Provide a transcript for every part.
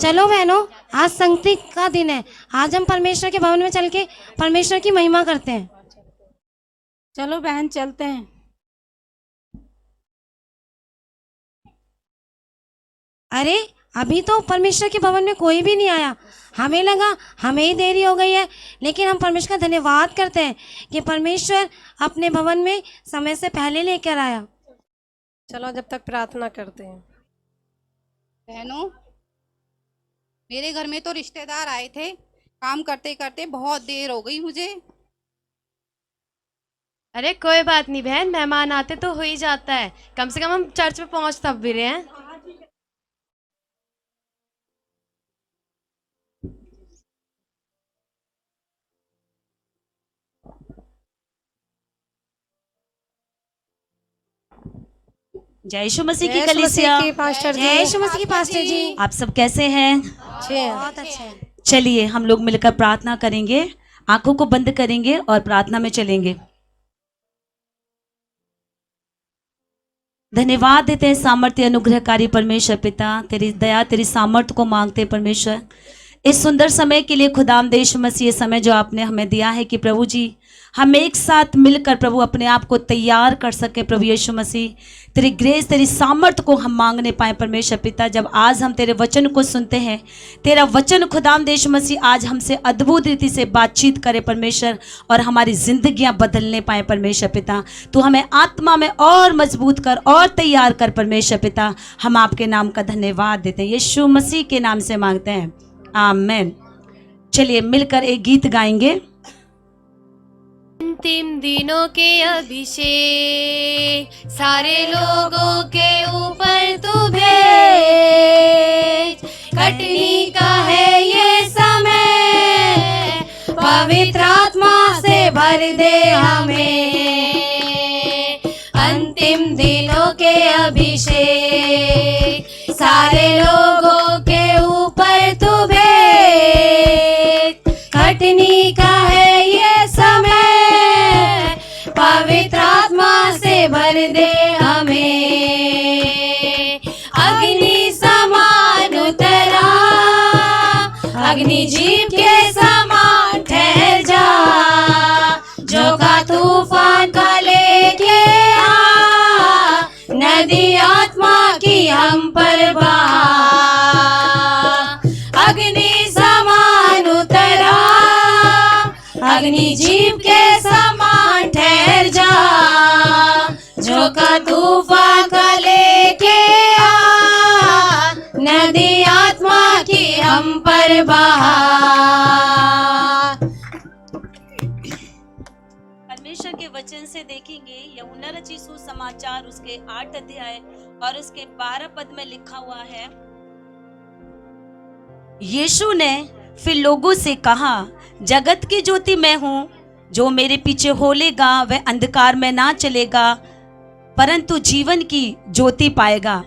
चलो बहनों, आज संगति का दिन है। आज हम परमेश्वर के भवन में चल के परमेश्वर की महिमा करते हैं। चलो बहन, चलते हैं। अरे अभी तो परमेश्वर के भवन में कोई भी नहीं आया। हमें लगा हमें ही देरी हो गई है, लेकिन हम परमेश्वर का धन्यवाद करते हैं कि परमेश्वर अपने भवन में समय से पहले लेकर आया। चलो जब तक प्रार्थना करते हैं। बहनों, मेरे घर में तो रिश्तेदार आए थे, काम करते करते बहुत देर हो गई मुझे। अरे कोई बात नहीं बहन, मेहमान आते तो हो ही जाता है। कम से कम हम चर्च में पहुंच तब भी रहे हैं। जय यीशु मसीह की जय यीशु कलीसिया। मसीह की पास्टर जी। जय यीशु मसीह की पास्टर जी। आप सब कैसे हैं? अच्छे हैं। बहुत अच्छे हैं। चलिए हम लोग मिलकर प्रार्थना करेंगे। आंखों को बंद करेंगे और प्रार्थना में चलेंगे। धन्यवाद देते हैं सामर्थ्य अनुग्रहकारी परमेश्वर पिता, तेरी दया तेरी सामर्थ्य को मांगते हैं परमेश्वर, इस सुंदर समय के लिए खुदाम देश मसीह, ये समय जो आपने हमें दिया है कि प्रभु जी हम एक साथ मिलकर प्रभु अपने आप को तैयार कर सके। प्रभु यीशु मसीह, तेरी ग्रेस तेरी सामर्थ्य को हम मांगने पाए परमेश्वर पिता। जब आज हम तेरे वचन को सुनते हैं, तेरा वचन खुदाम देश मसीह आज हमसे अद्भुत रीति से बातचीत करे परमेश्वर, और हमारी जिंदगियां बदलने पाए परमेश्वर पिता। तू हमें आत्मा में और मजबूत कर और तैयार कर परमेश्वर पिता। हम आपके नाम का धन्यवाद देते हैं, यीशु मसीह के नाम से मांगते हैं, आमीन। चलिए मिलकर एक गीत गाएंगे। अंतिम दिनों के अभिषेक सारे लोगों के ऊपर तू भेज। कटनी का है ये समय, पवित्र आत्मा से भर दे हमें। अंतिम दिनों के अभिषेक सारे लोगों के ऊपर तू भेज। कटनी का है ये समय, पवित्र आत्मा से भर दे हमें। अग्नि समान उतरा, अग्नि जीव के समान ठहर जा। जो का तूफान का लेके आ, नदी आत्मा की हम पर बहा। अग्नि समान उतरा, अग्नि जीव के समान ठहर जा। जो का तूफान का लेके आ, नदी आत्मा की हम पर बहा। परमेश्वर के वचन से देखेंगे यूहन्ना रचित सुसमाचार उसके 8 अध्याय और उसके 12 पद में लिखा हुआ है। यीशु ने फिर लोगों से कहा, जगत की ज्योति मैं हूं, जो मेरे पीछे होलेगा वह अंधकार में ना चलेगा परंतु जीवन की ज्योति पाएगा।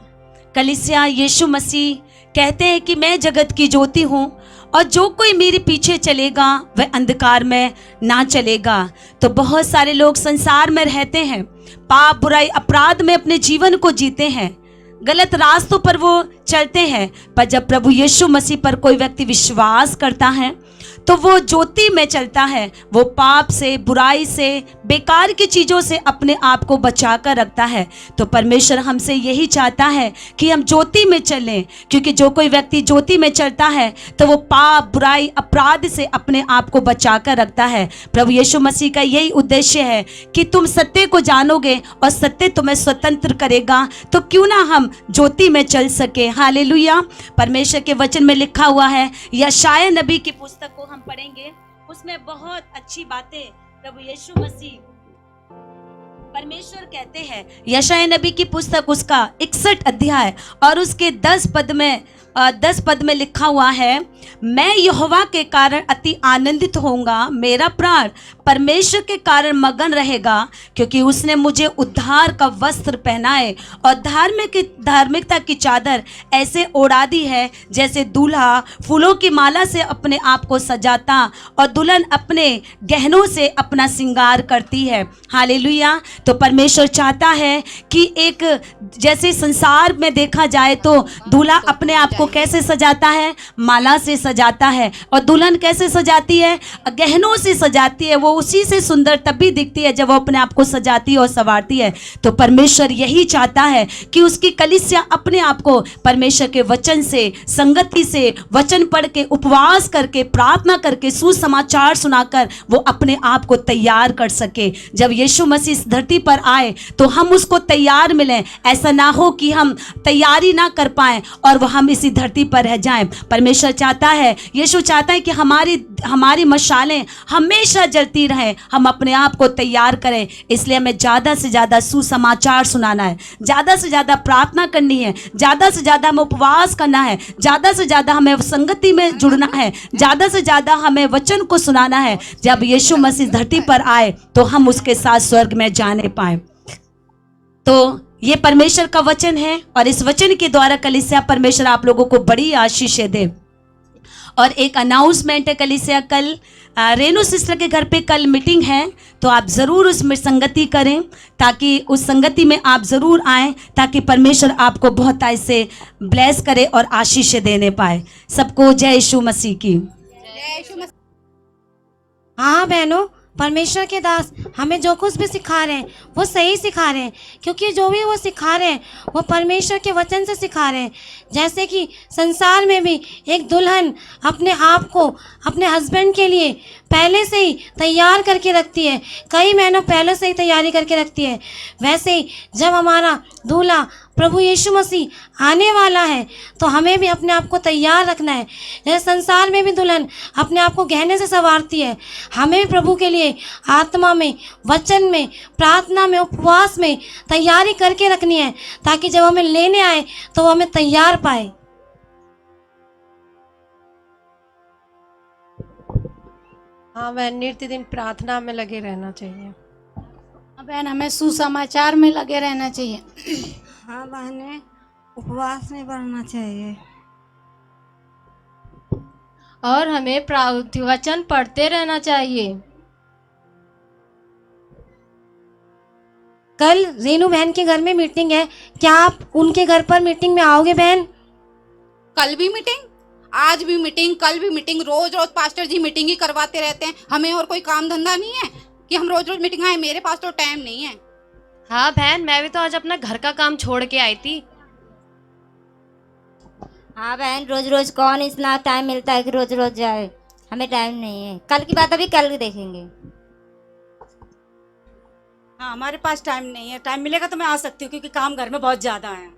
कलीसिया, यीशु मसीह कहते हैं कि मैं जगत की ज्योति हूं और जो कोई मेरे पीछे चलेगा वह अंधकार में ना चलेगा। तो बहुत सारे लोग संसार में रहते हैं, पाप बुराई अपराध में अपने जीवन को जीते हैं, गलत रास्तों पर वो चलते हैं। पर जब प्रभु यीशु मसीह पर कोई व्यक्ति विश्वास करता है तो वो ज्योति में चलता है। वो पाप से, बुराई से, बेकार की चीजों से अपने आप को बचा कर रखता है। तो परमेश्वर हमसे यही चाहता है कि हम ज्योति में चलें, क्योंकि जो कोई व्यक्ति ज्योति में चलता है तो वो पाप बुराई अपराध से अपने आप को बचा कर रखता है। प्रभु यीशु मसीह का यही उद्देश्य है कि तुम सत्य को जानोगे और सत्य तुम्हें स्वतंत्र करेगा। तो क्यों ना हम ज्योति में चल सके। हालेलुया। परमेश्वर के वचन में लिखा हुआ है, यशायाह नबी की पुस्तक को हम पढ़ेंगे, उसमें बहुत अच्छी बातें प्रभु यीशु मसीह परमेश्वर कहते हैं। यशायाह नबी की पुस्तक उसका 61 अध्याय और उसके 10 पद में लिखा हुआ है, मैं यहोवा के कारण अति आनंदित होऊंगा, मेरा प्राण परमेश्वर के कारण मगन रहेगा, क्योंकि उसने मुझे उद्धार का वस्त्र पहनाए और धार्मिकता की चादर ऐसे ओढ़ा दी है जैसे दूल्हा फूलों की माला से अपने आप को सजाता और दुल्हन अपने गहनों से अपना श्रृंगार करती है। हालेलुया। तो परमेश्वर चाहता है कि एक जैसे संसार में देखा जाए तो दूल्हा अपने आप को कैसे सजाता है? माला से सजाता है। और दुल्हन कैसे सजाती है? गहनों से सजाती है। वो उसी से सुंदर तभी दिखती है जब वो अपने आप को सजाती है और संवारती है। तो परमेश्वर यही चाहता है कि उसकी कलीसिया अपने आप को परमेश्वर के वचन से, संगति से, वचन पढ़ के, उपवास करके, प्रार्थना करके, सुसमाचार सुनाकर वो अपने आप को तैयार कर सके। जब यीशु मसीह इस धरती पर आए तो हम उसको तैयार मिलें। ऐसा ना हो कि हम तैयारी ना कर पाएं और वो हम इसी धरती पर रह जाएं। परमेश्वर चाहता है, यीशु चाहता है कि हमारी मशालें हमेशा जलती रहें, हम अपने आप को तैयार करें। इसलिए हमें ज़्यादा से ज़्यादा सुसमाचार सुनाना है, ज़्यादा से ज़्यादा प्रार्थना करनी है, ज़्यादा से ज़्यादा हमें उपवास करना है, ज़्यादा से ज़्यादा हमें संगति में जुड़ना है, ज़्यादा से ज़्यादा हमें वचन को सुनाना है। जब यीशु मसीह धरती पर आए तो हम उसके साथ स्वर्ग में जाने पाए। तो ये परमेश्वर का वचन है और इस वचन के द्वारा कलीसिया परमेश्वर आप लोगों को बड़ी आशीषें दे। और एक अनाउंसमेंट है कलीसिया, कल रेनू सिस्टर के घर पे कल मीटिंग है, तो आप ज़रूर उसमें संगति करें, ताकि उस संगति में आप ज़रूर आएँ, ताकि परमेश्वर आपको बहुत ऐसे ब्लेस करे और आशीषें देने पाए। सबको जय यीशु मसीह की। जय यीशु मसीह। हाँ बहनों, परमेश्वर के दास हमें जो कुछ भी सिखा रहे हैं वो सही सिखा रहे हैं, क्योंकि जो भी वो सिखा रहे हैं वो परमेश्वर के वचन से सिखा रहे हैं। जैसे कि संसार में भी एक दुल्हन अपने आप को अपने हस्बैंड के लिए पहले से ही तैयार करके रखती है, कई महीनों पहले से ही तैयारी करके रखती है, वैसे ही जब हमारा दूल्हा प्रभु यीशु मसीह आने वाला है तो हमें भी अपने आप को तैयार रखना है। जैसे संसार में भी दुल्हन अपने आप को गहने से संवारती है, हमें भी प्रभु के लिए आत्मा में, वचन में, प्रार्थना में, उपवास में तैयारी करके रखनी है, ताकि जब हमें लेने आए तो वो हमें तैयार पाए। हाँ बहन, नित्य दिन प्रार्थना में लगे रहना चाहिए। हाँ बहन, हमें सुसमाचार में लगे रहना चाहिए। हाँ बहने, उपवास में बढ़ना चाहिए और हमें वचन पढ़ते रहना चाहिए। कल रेनू बहन के घर में मीटिंग है, क्या आप उनके घर पर मीटिंग में आओगे बहन? कल भी मीटिंग, आज भी मीटिंग, कल भी मीटिंग, रोज रोज पास्टर जी मीटिंग ही करवाते रहते हैं। हमें और कोई काम धंधा नहीं है कि हम रोज रोज मीटिंग आए? मेरे पास तो टाइम नहीं है। हाँ बहन, मैं भी तो आज अपना घर का काम छोड़ के आई थी। हाँ बहन, रोज रोज कौन इतना टाइम मिलता है कि रोज रोज जाए, हमें टाइम नहीं है। कल की बात अभी कल देखेंगे। हाँ, हमारे पास टाइम नहीं है। टाइम मिलेगा तो मैं आ सकती हूँ, क्योंकि काम घर में बहुत ज़्यादा है।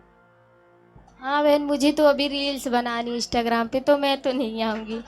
हाँ बहन, मुझे तो अभी रील्स बनानी इंस्टाग्राम पे, तो मैं तो नहीं आऊँगी।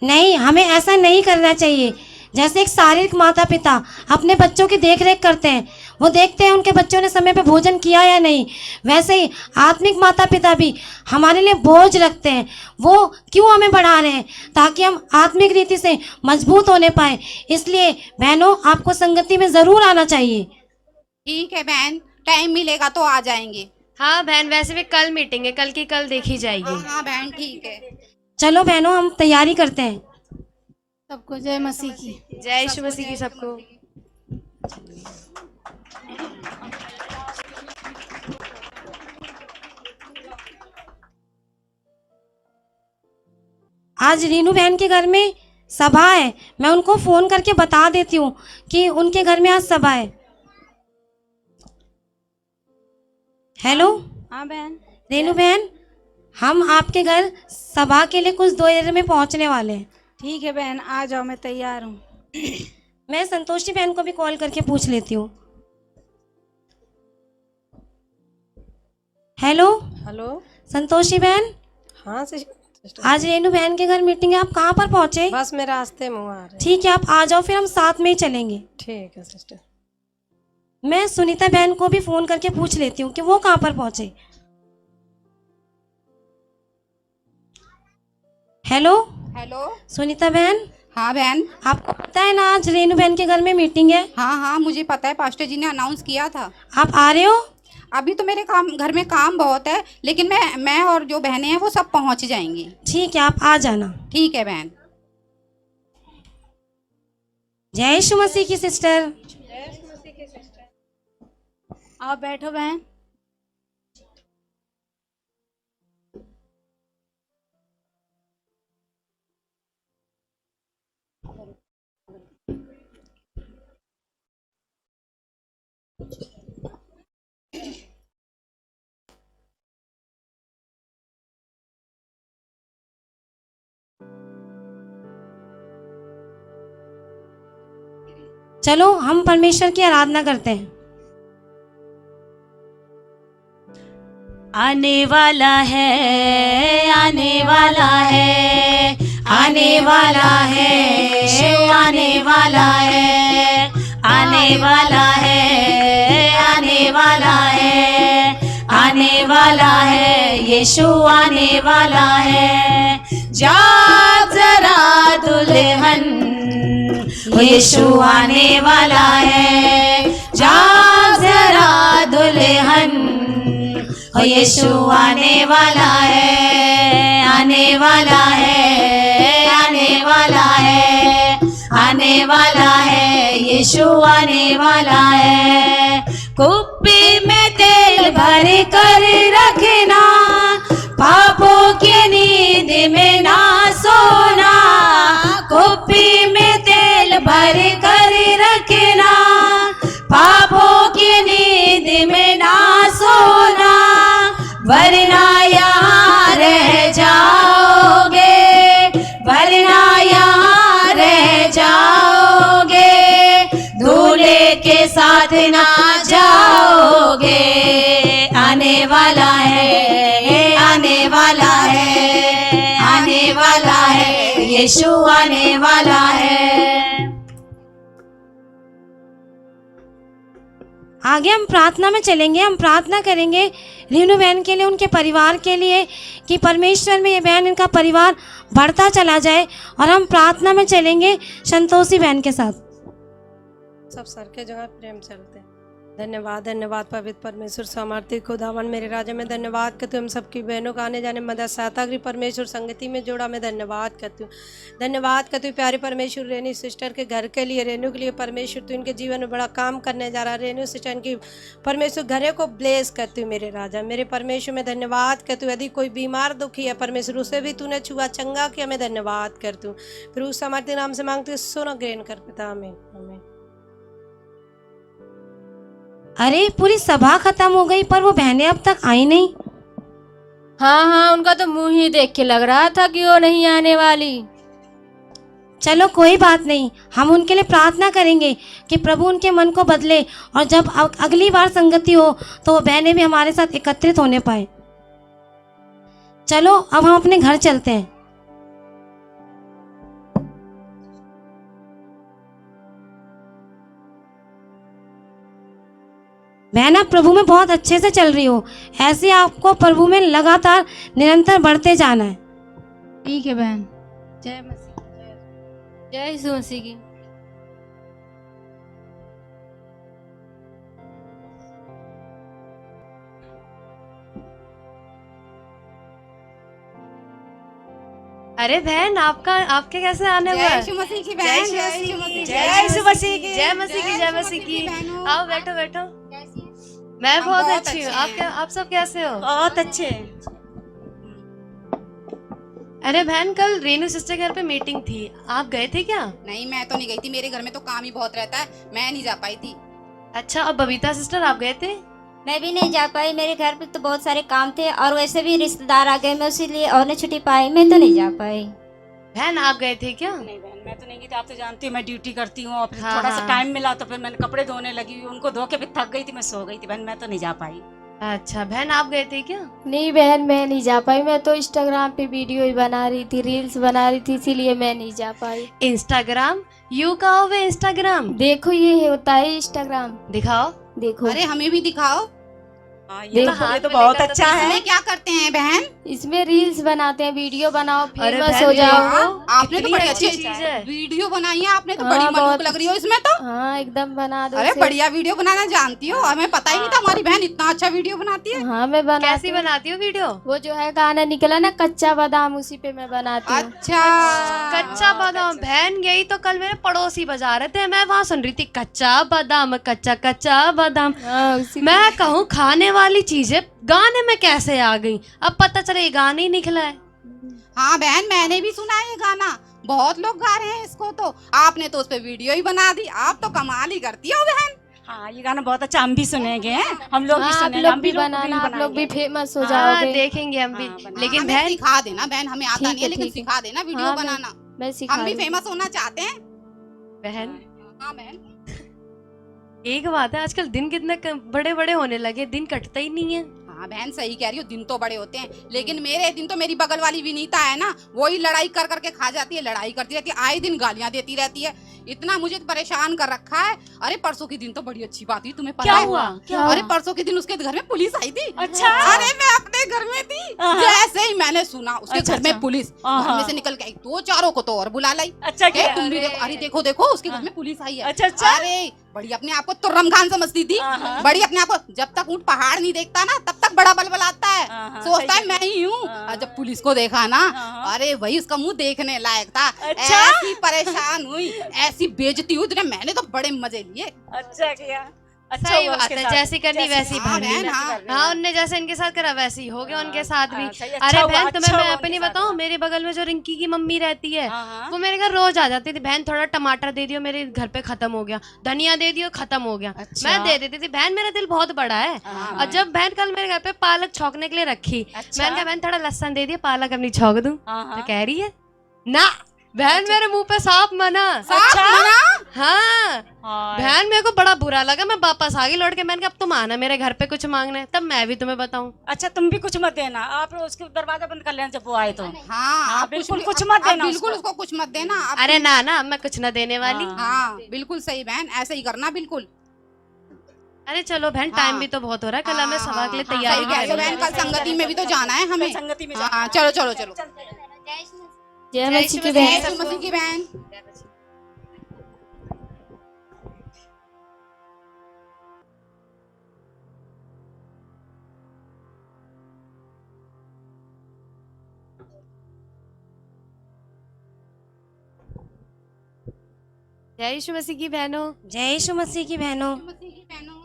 नहीं, हमें ऐसा नहीं करना चाहिए। जैसे एक शारीरिक माता पिता अपने बच्चों की देख रेख करते हैं, वो देखते हैं उनके बच्चों ने समय पे भोजन किया या नहीं, वैसे ही आत्मिक माता पिता भी हमारे लिए बोझ रखते हैं। वो क्यों हमें बढ़ा रहे हैं? ताकि हम आत्मिक रीति से मजबूत होने पाए। इसलिए बहनों, आपको संगति में ज़रूर आना चाहिए। ठीक है बहन, टाइम मिलेगा तो आ जाएंगे। हाँ बहन, वैसे भी कल मीटिंग है, कल की कल देखी जाएगी। हाँ बहन, ठीक है। चलो बहनों, हम तैयारी करते हैं। सबको जय मसीह की। जय यीशु मसीह की सबको। आज रीनू बहन के घर में सभा है, मैं उनको फ़ोन करके बता देती हूँ कि उनके घर में आज सभा है। हेलो। हाँ बहन। रेनू बहन, हम आपके घर सभा के लिए कुछ देर में पहुँचने वाले हैं। ठीक है बहन, आ जाओ, मैं तैयार हूँ। मैं संतोषी बहन को भी कॉल करके पूछ लेती हूँ। हेलो। हेलो। संतोषी बहन, हाँ सिस्टर, आज रेनू बहन के घर मीटिंग है, आप कहाँ पर पहुँचे? बस मैं रास्ते में आ रही। ठीक है, आप आ जाओ, फिर हम साथ में ही चलेंगे। ठीक है सिस्टर। मैं सुनीता बहन को भी फ़ोन करके पूछ लेती हूँ कि वो कहाँ पर पहुँचे। हेलो। हेलो। सुनीता बहन। हाँ बहन। आपको पता है ना आज रेनू बहन के घर में मीटिंग है? हाँ हाँ, मुझे पता है, पास्टर जी ने अनाउंस किया था। आप आ रहे हो? अभी तो मेरे घर में काम बहुत है, लेकिन मैं और जो बहनें हैं वो सब पहुंच जाएंगी। ठीक है, आप आ जाना। ठीक है बहन। जय यीशु मसीह की सिस्टर। आप बैठो बहन। चलो हम परमेश्वर की आराधना करते हैं। आने वाला है, आने वाला है, आने वाला है, आने वाला है, आने वाला है, आने वाला है, आने वाला है, यीशु आने वाला है। जाग जरा दुल्हन, यीशु आने वाला है। जाग जरा दुल्हन, यीशु आने वाला है, आने वाला है, आने वाला है, आने वाला है, यीशु आने वाला है। कुप्पी में तेल भर कर रखना, पापों की नींद में ना सोना। कुप्पी में तेल भर कर रखना, पापों की नींद में ना सोना, वरना यहाँ रह जाओगे, वरना यहाँ रह जाओगे, दूल्हे के साथ ना जाओगे। आने वाला है, आने वाला है, आने वाला है, यीशु आने वाला है। आगे हम प्रार्थना में चलेंगे। हम प्रार्थना करेंगे रीनू बहन के लिए, उनके परिवार के लिए, कि परमेश्वर में ये बहन, इनका परिवार बढ़ता चला जाए। और हम प्रार्थना में चलेंगे संतोषी बहन के साथ। सब सर के जगह प्रेम चलते हैं। धन्यवाद, धन्यवाद पवित्र परमेश्वर सामर्थ्य खुदावन मेरे राजा में धन्यवाद करती हूँ। हम सबकी बहनों का आने जाने मदद सहायता करी परमेश्वर संगति में जोड़ा, मैं धन्यवाद करती हूँ। धन्यवाद करती हूँ प्यारे परमेश्वर रेनू सिस्टर के घर के लिए, रेनू के लिए परमेश्वर तू इनके जीवन में बड़ा काम करने जा रहा है। रेनू सिस्टर की परमेश्वर घरे को ब्लेस करती हूँ मेरे राजा मेरे परमेश्वर में धन्यवाद करती हूँ। यदि कोई बीमार दुखी है परमेश्वर, उसे भी तूने छुआ चंगा किया, मैं धन्यवाद करती हूँ। फिर उस सामर्थ्य नाम से मांगती हूँ, सुनो ग्रहण कर पिता। आमीन आमीन। अरे पूरी सभा खत्म हो गई पर वो बहनें अब तक आई नहीं। हाँ हाँ, उनका तो मुंह ही देख के लग रहा था कि वो नहीं आने वाली। चलो कोई बात नहीं, हम उनके लिए प्रार्थना करेंगे कि प्रभु उनके मन को बदले, और जब अगली बार संगति हो तो वो बहनें भी हमारे साथ एकत्रित होने पाए। चलो अब हम अपने घर चलते हैं। बहन आप प्रभु में बहुत अच्छे से चल रही हो, ऐसे आपको प्रभु में लगातार निरंतर बढ़ते जाना है। ठीक है बहन। जय मसीह, जय यीशु मसीह की। अरे बहन आपके कैसे आने हुआ जय है? यीशु मसीह की बहन, जय यीशु मसीह की, जय यीशु मसीह की, जय मसीह की, जय मसीह की। बहनों। आओ बैठो बैठो। मैं हम बहुत बहुत अच्छी हूँ। अच्छे हैं। आप सब कैसे हो? बहुत अच्छे। अरे बहन कल रेनू सिस्टर के घर पे मीटिंग थी, आप गए थे क्या? नहीं मैं तो नहीं गई थी, मेरे घर में तो काम ही बहुत रहता है, मैं नहीं जा पाई थी। अच्छा, और बबीता सिस्टर आप गए थे? मैं भी नहीं जा पाई, मेरे घर पे तो बहुत सारे काम थे और वैसे भी रिश्तेदार आ गए, मैं उसीलिए और नहीं छुट्टी पाई, मैं तो नहीं जा पाई। बहन आप गए थे क्या? नहीं बहन मैं तो नहीं गई थी, आप तो जानती हो मैं ड्यूटी करती हूँ और फिर हाँ, थोड़ा सा हाँ। टाइम मिला तो फिर मैंने कपड़े धोने लगी, उनको धो के फिर थक गई थी, मैं सो गई थी। बहन मैं तो नहीं जा पाई। अच्छा बहन आप गए थे क्या? नहीं बहन मैं नहीं जा पाई, मैं तो इंस्टाग्राम पे वीडियो ही बना रही थी, रील्स बना रही थी, इसीलिए मैं नहीं जा पाई। इंस्टाग्राम? यू कहो वे इंस्टाग्राम? देखो ये होता है इंस्टाग्राम, दिखाओ। देखो अरे हमें भी दिखाओ। हाँ, देखो, ये हाथ तो में बहुत लेकर तो अच्छा है। इसमें क्या करते हैं बहन? इसमें रील्स बनाते हैं, वीडियो बनाओ, अरे फेमस बहन, हो जाओ। वाह, आपने तो कितनी बड़ी अच्छी अच्छी चीज है। वीडियो बनाई है आपने, तो हाँ, बड़ी मलूक बहुत लग रही हो इसमें तो। हाँ एकदम बना दो अरे इसे। बढ़िया वीडियो बनाना जानती हो, हमें पता ही नहीं था हमारी बहन इतना अच्छा वीडियो बनाती है। हाँ मैं बनाती कैसी हूँ। बनाती हो वीडियो? वो जो है गाना निकला ना कच्चा बादाम, उसी पे मैं बनाती हूँ। अच्छा कच्चा बादाम? बहन यही तो कल मेरे पड़ोसी बजा रहे थे, मैं वहाँ सुन रही थी कच्चा बादाम, कच्चा कच्चा बादाम। हाँ उसी मैं कहूँ खाने वाली चीजें गाने में कैसे आ गई, अब पता चले ये गाने ही निकला है। हाँ बहन मैंने भी सुना है ये गाना, बहुत लोग गा रहे हैं इसको, तो आपने तो उस पे वीडियो ही बना दी, आप तो कमाल ही करती हो बहन। हाँ ये गाना बहुत अच्छा, हम भी सुनेंगे हैं, हम लोग भी हाँ, आप सुनेंगे, लोग हम भी लोग बनाना, आप लोग भी बनाएंगे। फेमस हो हाँ जाओगे। देखेंगे हम भी। हाँ, बना- लेकिन हमें बहन सिखा देना बहन, हमें आता ठीक नहीं है है, लेकिन ठीक है। सिखा देना वीडियो हाँ, बनाना, मैं सिखा हम भी दूंगी। फेमस होना चाहते हैं। बहन हाँ बहन एक बात है, आजकल दिन कितने बड़े बड़े होने लगे, दिन कटता ही नहीं है। हाँ बहन सही कह रही हो, दिन तो बड़े होते हैं, लेकिन मेरे दिन तो मेरी बगल वाली विनीता है ना, वही लड़ाई कर करके खा जाती है, लड़ाई करती रहती है, आए दिन गालियां देती रहती है, इतना मुझे परेशान कर रखा है। अरे परसों के दिन तो बड़ी अच्छी बात हुई, तुम्हें पता क्या है? हुआ? अरे परसों के दिन उसके घर में पुलिस आई थी। अच्छा। अरे मैं अपने घर में थी, जैसे ही मैंने सुना उसके घर में पुलिस, घर में से निकल के आई, दो चारों को तो और बुला लाई। अच्छा ए, तुम भी देखो, अरे देखो देखो उसके घर में पुलिस आई है। अच्छा। अरे बड़ी अपने आप को तुर्रम खान समझती थी, बड़ी अपने आप को, जब तक ऊंट पहाड़ नहीं देखता ना तब तक बड़ा बलबल आता है, सोचता है मैं ही हूँ। और जब पुलिस को देखा ना, अरे वही उसका मुंह देखने लायक था। अच्छा। ऐसी परेशान हुई, ऐसी बेइज्जती हुई, मैंने तो बड़े मजे लिए। अच्छा किया, अच्छा सही हुआ बात उसके है, साथ। जैसी करनी वैसी हाँ भरनी। बहन, हाँ। हाँ, उनने जैसे इनके साथ करा वैसे ही हो गया उनके साथ भी। सही, अच्छा अरे हुआ, बहन, अच्छा तुम्हें मैं हुआ अपनी उनके साथ बताऊं, हुआ। मेरे बगल में जो रिंकी की मम्मी रहती है, हाँ। वो मेरे घर रोज आ जाती थी। बहन थोड़ा टमाटर दे दियो, मेरे घर पे खत्म हो गया, धनिया दे दियो, खत्म हो गया। अच्छा। मैं दे देती थी। बहन मेरा दिल बहुत बड़ा है। और जब बहन कल मेरे घर पे पालक छौंकने के लिए रखी, अच्छा। मैंने कहा बहन थोड़ा लहसुन दे दिया, पालक अपनी छौंक दूं। तो कह रही है ना, बहन मेरे मुंह पे साफ मना। अच्छा। हाँ बहन, मेरे को बड़ा बुरा लगा, मैं वापस आ गई लौट के। मैंने कहा अब तुम आना मेरे घर पे कुछ मांगने, तब मैं भी तुम्हें बताऊं। अच्छा, तुम भी कुछ मत देना, आप उसके दरवाजा बंद कर लेना जब वो आए तो। हाँ आप बिल्कुल भी- कुछ मत आप देना बिल्कुल उसको। उसको कुछ मत देना आप। अरे ना ना, मैं कुछ ना देने वाली। हाँ बिल्कुल सही बहन, ऐसे ही करना बिल्कुल। अरे चलो बहन, टाइम भी तो बहुत हो रहा है, कल हमें सभा के लिए तैयारी सही कह रही हो करनी है। बहन, कल संगति में भी तो जाना है हमें। संगति में हाँ चलो चलो चलो। जय मसीह की जय बहन। यीशु मसीह की बहन। जय यीशु मसीह की बहनों, जय यीशु मसीह की बहनों। मसीह की बहनों।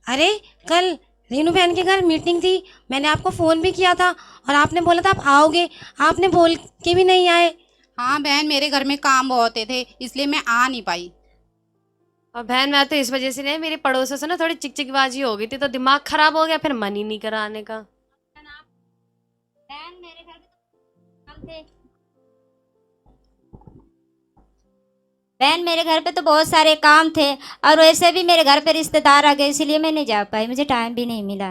अरे कल रीनू बहन के घर मीटिंग थी, मैंने आपको फोन भी किया था और आपने बोला था आप आओगे, आपने बोल के भी नहीं आए। हाँ बहन, मेरे घर में काम बहुत थे, इसलिए मैं आ नहीं पाई। और बहन मैं तो इस वजह से नहीं, मेरे पड़ोसों से ना थोड़ी चिकचिकबाजी हो गई थी, तो दिमाग खराब हो गया, फिर मन ही नहीं करा आने का। बहन मेरे घर पे तो काम थे। बहन मेरे घर पे तो बहुत सारे काम थे, और वैसे भी मेरे घर पे रिश्तेदार आ गए, इसलिए मैं नहीं जा पाई, मुझे टाइम भी नहीं मिला।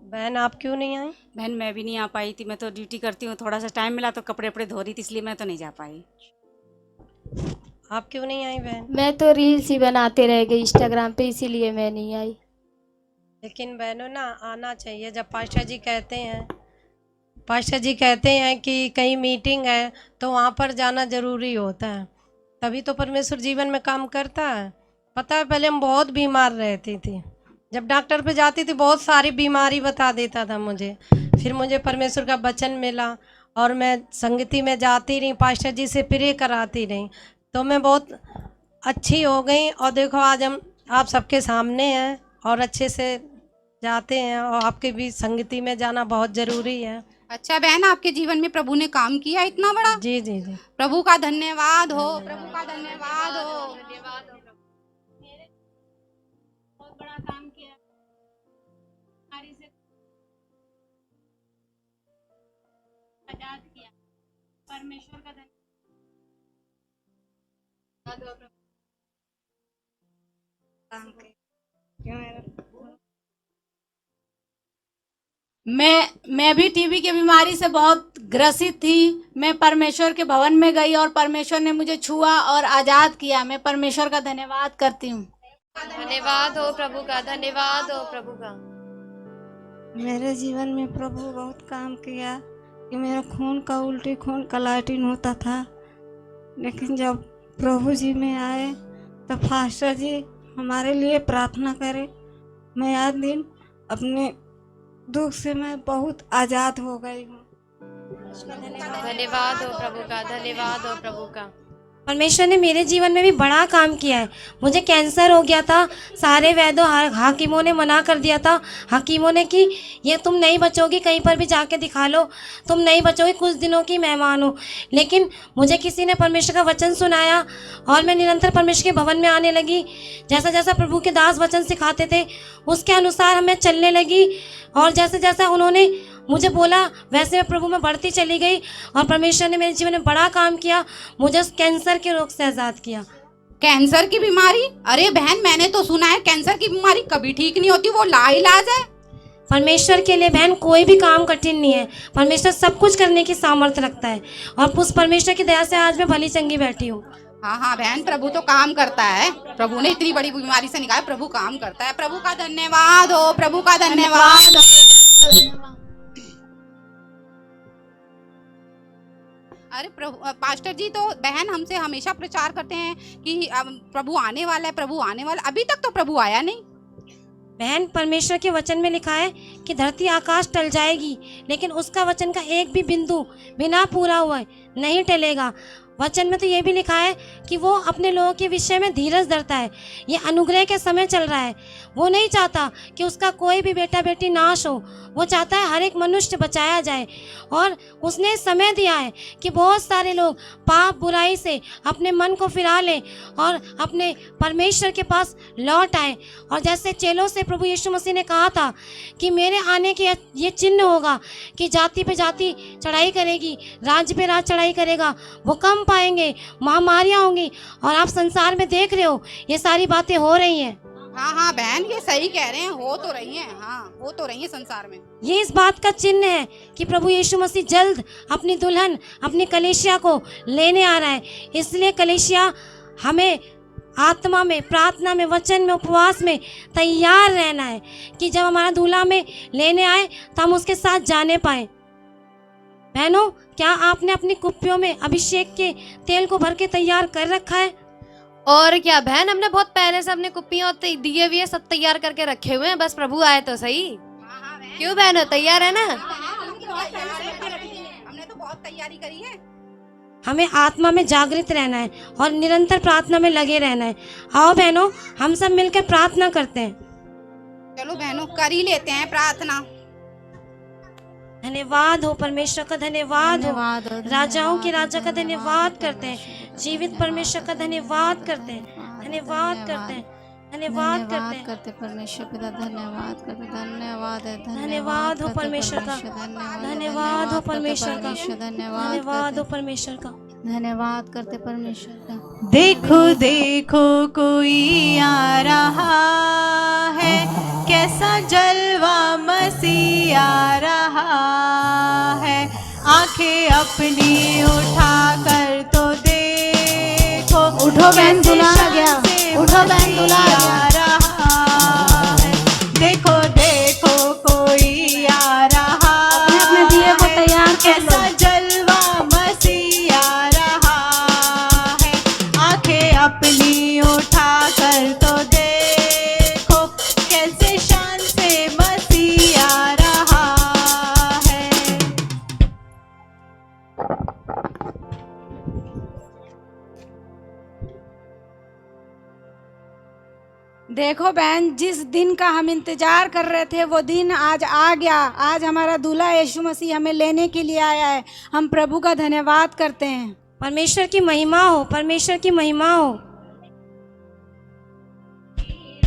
बहन आप क्यों नहीं आई? बहन मैं भी नहीं आ पाई थी, मैं तो ड्यूटी करती हूँ, थोड़ा सा टाइम मिला तो कपड़े वपड़े धो रही थी, इसलिए मैं तो नहीं जा पाई। आप क्यों नहीं आई बहन? मैं तो रील्स ही बनाते रह गई इंस्टाग्राम पे, इसीलिए मैं नहीं आई। लेकिन बहनों ना आना चाहिए, जब पास्टर जी कहते हैं कि कहीं मीटिंग है तो वहाँ पर जाना जरूरी होता है, तभी तो परमेश्वर जीवन में काम करता है। पता है पहले हम बहुत बीमार रहती थी, जब डॉक्टर पे जाती थी बहुत सारी बीमारी बता देता था मुझे, फिर मुझे परमेश्वर का वचन मिला और मैं संगति में जाती रही, पास्टर जी से प्रे कराती रही, तो मैं बहुत अच्छी हो गई। और देखो आज हम आप सबके सामने हैं और अच्छे से जाते हैं, और आपके भी संगति में जाना बहुत ज़रूरी है। अच्छा बहन, आपके जीवन में प्रभु ने काम किया इतना बड़ा, जी जी जी। प्रभु का धन्यवाद हो, प्रभु का धन्यवाद हो। बहुत बड़ा काम किया, बीमारी से आजाद किया, परमेश्वर का धन्यवाद। मैं भी टीबी की बीमारी से बहुत ग्रसित थी। मैं परमेश्वर के भवन में गई और परमेश्वर ने मुझे छुआ और आज़ाद किया। मैं परमेश्वर का धन्यवाद करती हूँ। धन्यवाद हो प्रभु का, धन्यवाद हो प्रभु का। मेरे जीवन में प्रभु बहुत काम किया कि मेरा खून का उल्टी खून का लाइटिन होता था, लेकिन जब प्रभु जी में आए तो फास्टर जी हमारे लिए प्रार्थना करे। मैं आज दिन अपने दुख से मैं बहुत आज़ाद हो गई हूँ। धन्यवाद हो प्रभु का, धन्यवाद हो प्रभु का। परमेश्वर ने मेरे जीवन में भी बड़ा काम किया है। मुझे कैंसर हो गया था, सारे वैद्यों हाकिमों ने मना कर दिया था। हाकिमों ने कि ये तुम नहीं बचोगी, कहीं पर भी जाके दिखा लो, तुम नहीं बचोगी, कुछ दिनों की मेहमान हो। लेकिन मुझे किसी ने परमेश्वर का वचन सुनाया और मैं निरंतर परमेश्वर के भवन में आने लगी। जैसा जैसा प्रभु के दास वचन सिखाते थे उसके अनुसार मैं चलने लगी, और जैसे जैसा उन्होंने मुझे बोला, वैसे मैं प्रभु में बढ़ती चली गई और परमेश्वर ने मेरे जीवन में बड़ा काम किया, मुझे उस कैंसर के रोग से आज़ाद किया। कैंसर की बीमारी? अरे बहन, मैंने तो सुना है कैंसर की बीमारी कभी ठीक नहीं होती, वो लाइलाज है। परमेश्वर के लिए बहन कोई भी काम कठिन नहीं है। परमेश्वर सब कुछ करने की सामर्थ्य रखता है और उस परमेश्वर की दया से आज मैं भली चंगी बैठी हूँ। हाँ हाँ बहन, प्रभु तो काम करता है। प्रभु ने इतनी बड़ी बीमारी से निकाला, प्रभु काम करता है। प्रभु का धन्यवाद हो, प्रभु का धन्यवाद हो। अरे प्रभु, पास्टर जी तो बहन हमसे हमेशा प्रचार करते हैं कि अब प्रभु आने वाला है, प्रभु आने वाला। अभी तक तो प्रभु आया नहीं। बहन, परमेश्वर के वचन में लिखा है कि धरती आकाश टल जाएगी, लेकिन उसका वचन का एक भी बिंदु बिना पूरा हुए नहीं टलेगा। वचन में तो ये भी लिखा है कि वो अपने लोगों के विषय में धीरज धरता है। ये अनुग्रह के समय चल रहा है। वो नहीं चाहता कि उसका कोई भी बेटा बेटी नाश हो, वो चाहता है हर एक मनुष्य बचाया जाए। और उसने समय दिया है कि बहुत सारे लोग पाप बुराई से अपने मन को फिरा लें और अपने परमेश्वर के पास लौट आए। और जैसे चेलों से प्रभु यीशु मसीह ने कहा था कि मेरे आने के ये चिन्ह होगा कि जाति पे जाति चढ़ाई करेगी, राज्य पे राज्य चढ़ाई करेगा, भूकंप आएंगे, महामारियां होंगी। और आप संसार में देख रहे हो ये सारी बातें हो रही हैं। हाँ हाँ बहन, ये सही कह रहे हैं, हो तो रही हैं। हाँ, हो तो रही है संसार में। ये इस बात का चिन्ह है कि प्रभु यीशु मसीह जल्द अपनी दुल्हन, अपनी कलीसिया को लेने आ रहा है। इसलिए कलीसिया हमें आत्मा में, प्रार्थना में, वचन में, उपवास में तैयार रहना है कि जब हमारा दूल्हा में लेने आए तो हम उसके साथ जाने पाए। बहनों, क्या आपने अपनी कुप्पियों में अभिषेक के तेल को भर के तैयार कर रखा है? और क्या बहन, हमने बहुत पहले से अपने कुप्पियां और दिए भी सब तैयार करके रखे हुए हैं, बस प्रभु आए तो सही। क्यों बहनों, तैयार है ना? हमने तो बहुत तैयारी करी है। हमें आत्मा में जागृत रहना है और निरंतर प्रार्थना में लगे रहना है। आओ बहनों, हम सब मिलकर प्रार्थना करते हैं। चलो बहनों, कर ही लेते हैं प्रार्थना। धन्यवाद हो परमेश्वर का, धन्यवाद हो। राजाओं के राजा का धन्यवाद करते हैं, जीवित परमेश्वर का धन्यवाद करते हैं, धन्यवाद करते हैं, धन्यवाद करते हैं। परमेश्वर पिता धन्यवाद करते, धन्यवाद है, धन्यवाद हो परमेश्वर का, धन्यवाद हो परमेश्वर का, धन्यवाद हो परमेश्वर का, धन्यवाद करते परमेश्वर का। देखो देखो कोई आ रहा है, कैसा जलवा मसीह आ रहा है। आंखें अपनी उठा कर तो देखो, उठो बहन, दूल्हा आ गया। उठो बहन, दूल्हा आ रहा है। देखो देखो कोई आ रहा है, अपने दिए को तैयार कर लो। कैसा जलवा मसीह आ रहा है। आंखें अपनी उठा कर तो देखो, कैसे शान से मसीह आ रहा है। देखो बहन, जिस दिन का हम इंतजार कर रहे थे वो दिन आज आ गया। आज हमारा दूल्हा यीशु मसीह हमें लेने के लिए आया है। हम प्रभु का धन्यवाद करते हैं। परमेश्वर की महिमा हो, परमेश्वर की महिमा हो।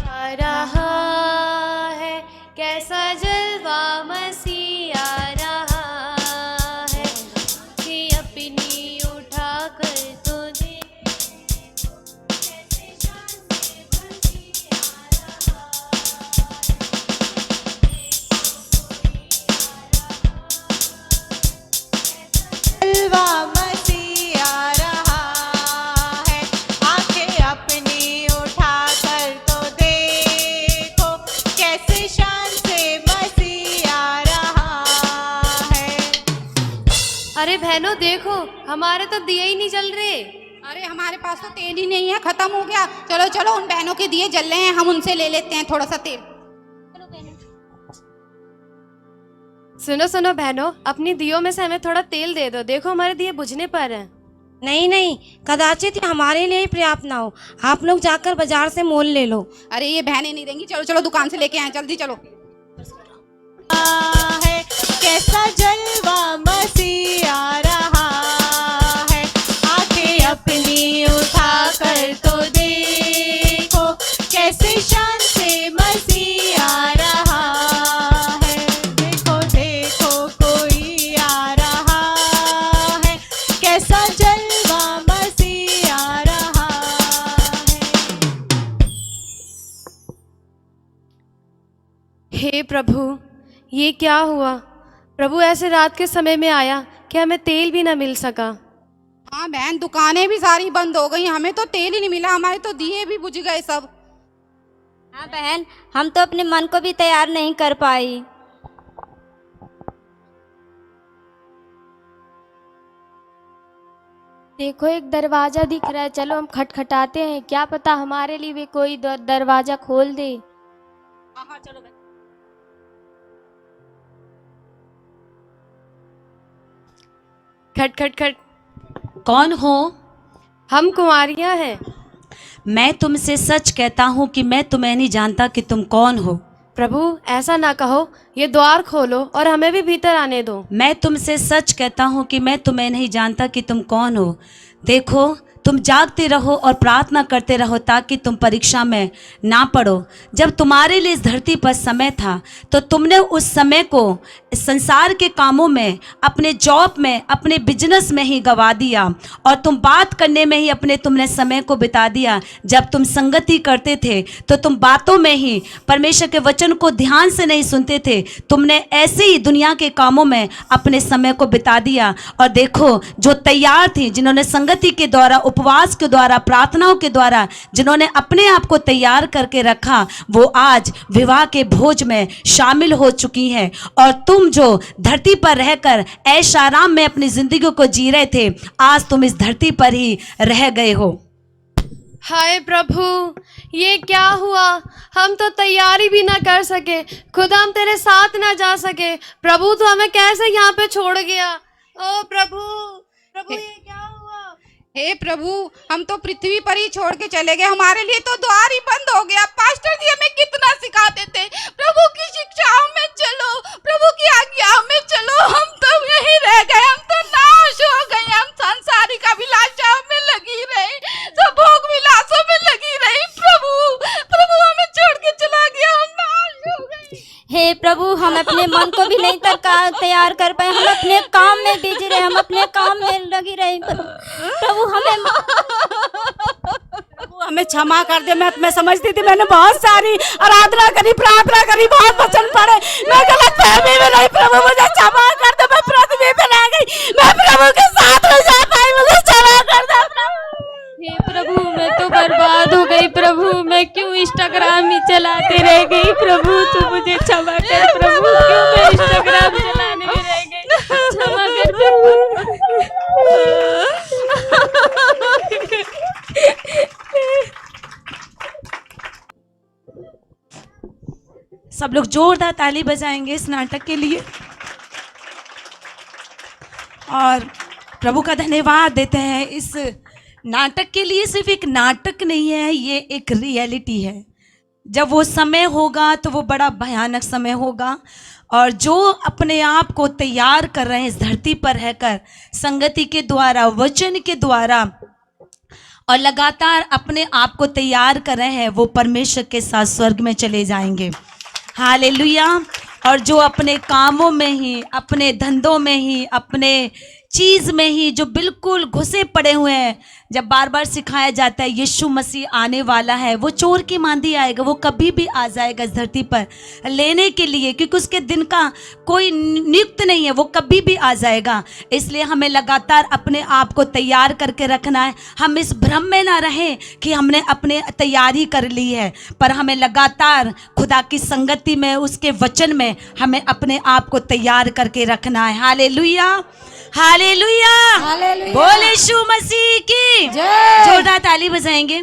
आ रहा है, कैसा जलवा मसीह आ रहा है, कि अपनी उठा कर तो जलवा मसीह आ रहा है। आंखें अपनी उठा कर तो देखो, कैसे शान से मसीह आ रहा है। अरे बहनों देखो, हमारे तो दिए ही नहीं जल रहे। अरे हमारे पास तो तेल ही नहीं है, खत्म हो गया। चलो चलो, उन बहनों के दिए जल रहे हैं, हम उनसे ले लेते हैं थोड़ा सा तेल। सुनो सुनो बहनों, अपनी दियों में से हमें थोड़ा तेल दे दो, देखो हमारे दिए बुझने पर हैं। नहीं नहीं, कदाचित ये हमारे लिए ही पर्याप्त ना हो। आप लोग जाकर बाजार से मोल ले लो। अरे ये बहनें नहीं देंगी, चलो चलो दुकान से लेके आए, जल्दी चलो। है, कैसा जलवा मसीह आ रहा है। आंखें अपनी उठा कर तो देखो, कैसे शान से मसीह आ रहा है। देखो देखो प्रभु ये क्या हुआ? प्रभु ऐसे रात के समय में आया कि हमें तेल भी ना मिल सका। हाँ बहन, दुकानें भी सारी बंद हो गई, हमें तो तेल ही नहीं मिला, हमारे तो दिए भी बुझ गए सब। हाँ बहन, हम तो अपने मन को भी तैयार नहीं कर पाई। देखो एक दरवाजा दिख रहा है, चलो हम खटखटाते हैं, क्या पता हमारे लिए भी कोई दरवाजा खोल दे। हाँ चलो बहन। खट खट खट। कौन हो? हम कुंवारियां हैं। मैं तुमसे सच कहता हूँ कि मैं तुम्हें नहीं जानता कि तुम कौन हो। प्रभु ऐसा ना कहो, ये द्वार खोलो और हमें भी भीतर आने दो। मैं तुमसे सच कहता हूँ कि मैं तुम्हें नहीं जानता कि तुम कौन हो। देखो तुम जागते रहो और प्रार्थना करते रहो ताकि तुम परीक्षा में ना पड़ो। जब तुम्हारे लिए इस धरती पर समय था तो तुमने उस समय को इस संसार के कामों में, अपने जॉब में, अपने बिजनेस में ही गवा दिया और तुम बात करने में ही तुमने समय को बिता दिया। जब तुम संगति करते थे तो तुम बातों में ही परमेश्वर के वचन को ध्यान से नहीं सुनते थे, तुमने ऐसे ही दुनिया के कामों में अपने समय को बिता दिया। और देखो जो तैयार थी, जिन्होंने संगति के द्वारा, उपवास के द्वारा, प्रार्थनाओं के द्वारा जिन्होंने अपने आप को तैयार करके रखा, वो आज विवाह के भोज में शामिल हो चुकी हैं। और तुम जो धरती पर रहकर ऐश आराम में अपनी जिंदगी को जी रहे थे, आज तुम इस धरती पर ही रह गए हो। हाय प्रभु, ये क्या हुआ? हम तो तैयारी भी ना कर सके, खुदा हम तेरे साथ ना जा सके। प्रभु तो हमें कैसे यहाँ पे छोड़ गया? ओ प्रभु, प्रभु ये क्या हुआ? हे प्रभु, हम तो पृथ्वी पर ही छोड़ के चले गए, हमारे लिए तो द्वार ही बंद हो गया। पास्टर जी हमें कितना सिखाते थे, प्रभु की शिक्षाओं में चलो, प्रभु की आज्ञाओं में चलो, हम तो यहीं रह गए, हम तो नाश हो गए। हम सांसारिक अभिलाषाओं में लगी रही, सब भोग विलासों में लगी रही। प्रभु प्रभु हमें छोड़ के चला गया, हम नाश हो गए। हे प्रभु, हम अपने मन को भी नहीं तैयार कर पाए, हम अपने काम में बिजी रहे, हम अपने काम में लगी रही। प्रभु हमें क्षमा कर दे। मैं समझती थी, मैंने बहुत सारी आराधना करी, प्रार्थना करी, बहुत वचन पढ़े, मैं गलत फहमी में रही। प्रभु मुझे क्षमा कर दे, मैं पृथ्वी पे रह गई, मैं प्रभु के साथ में जा पाई, मुझे क्षमा कर दे प्रभु। हे प्रभु, मैं तो बर्बाद हो गई प्रभु, मैं क्यों इंस्टाग्राम ही चलाते रह गई प्रभु, तू मुझे क्षमा कर प्रभु, क्यों मैं इंस्टाग्राम चलाने में रह गई, क्षमा कर प्रभु। सब लोग जोरदार ताली बजाएंगे इस नाटक के लिए और प्रभु का धन्यवाद देते हैं। इस नाटक के लिए सिर्फ एक नाटक नहीं है, ये एक रियलिटी है। जब वो समय होगा तो वो बड़ा भयानक समय होगा और जो अपने आप को तैयार कर रहे हैं इस धरती पर रहकर, संगति के द्वारा, वचन के द्वारा और लगातार अपने आप को तैयार कर रहे हैं, वो परमेश्वर के साथ स्वर्ग में चले जाएंगे। हालेलुया। और जो अपने कामों में ही, अपने धंधों में ही, अपने चीज़ में ही जो बिल्कुल घुसे पड़े हुए हैं, जब बार बार सिखाया जाता है यीशु मसीह आने वाला है, वो चोर की मांदी आएगा, वो कभी भी आ जाएगा इस धरती पर लेने के लिए, क्योंकि उसके दिन का कोई नियुक्त नहीं है, वो कभी भी आ जाएगा। इसलिए हमें लगातार अपने आप को तैयार करके रखना है। हम इस भ्रम में ना रहें कि हमने अपने तैयारी कर ली है, पर हमें लगातार खुदा की संगति में, उसके वचन में हमें अपने आप को तैयार करके रखना है। हालेलुया, हालेलुया, बोले यीशु मसीह की जय। जोरदार ताली बजाएंगे।